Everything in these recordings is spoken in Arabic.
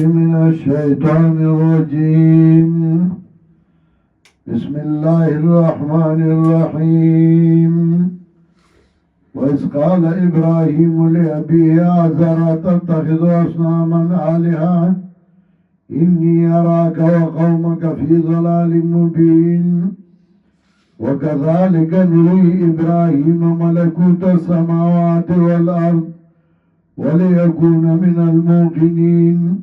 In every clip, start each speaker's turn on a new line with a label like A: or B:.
A: من الشيطان الرجيم. بسم الله الرحمن الرحيم. وإذ قال إبراهيم لأبيه آزر تتخذ أصناما آلهة إني أراك وقومك في ضلال مبين. وكذلك نري إبراهيم ملكوت السماوات والأرض وليكون من الموقنين.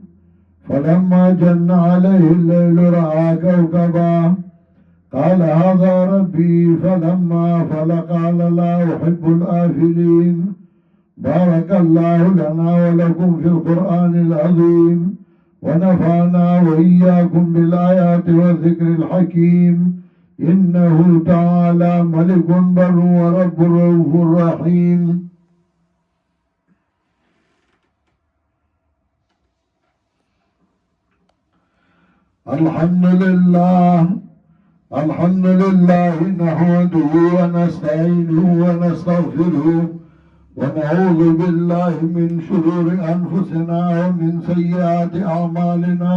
A: فلما جن عليه الليل رأى كوكبا قال هذا ربي فلما أفل قال لا أحب الآفلين. بارك الله لنا ولكم في القرآن العظيم ونفعنا وإياكم بالآيات والذكر الحكيم. إنه تعالى ملك بر ورب رؤوف رحيم. الحمد لله نحمده ونستعينه ونستغفره ونعوذ بالله من شرور أنفسنا ومن سيئات أعمالنا.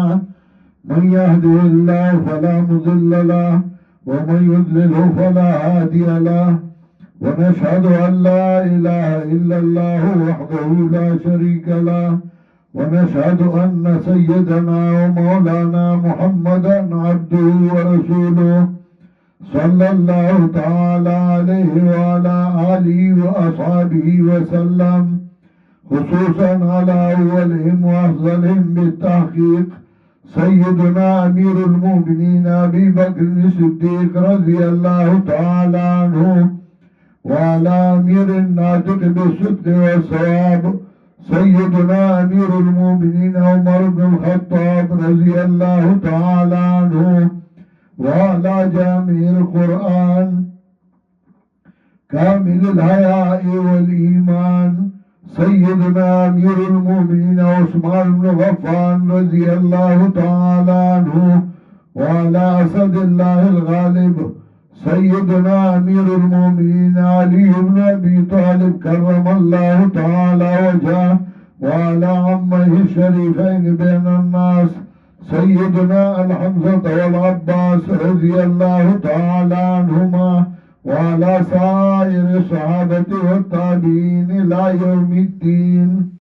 A: من يهده الله فلا مضل له ومن يضلله فلا هادي له. ونشهد أن لا إله إلا الله وحده لا شريك له. ونشهد أن سيدنا ومولانا محمدا عبده ورسوله صلى الله تعالى عليه وعلى آله وأصحابه وسلم، خصوصا على أولهم وأفضلهم بالتحقيق سيدنا أمير المؤمنين أبي بكر الصديق رضي الله تعالى عنه، وعلى أمير الناطق بالصدق والصواب سيدنا أمير المؤمنين عمر بن الخطاب رضي الله تعالى عنه، وعلى جامع القرآن كامل الحياء والإيمان سيدنا أمير المؤمنين عثمان بن غفان رضي الله تعالى عنه، وعلى أسد الله الغالب سيدنا أمير المؤمنين علي بن أبي طالب كرم الله تعالى وجهه، وعلى عمه الشريفين بين الناس سيدنا الحمزة والعباس رضي الله تعالى عنهما، وعلى سائر الصحابة والتابعين إلى يوم الدين.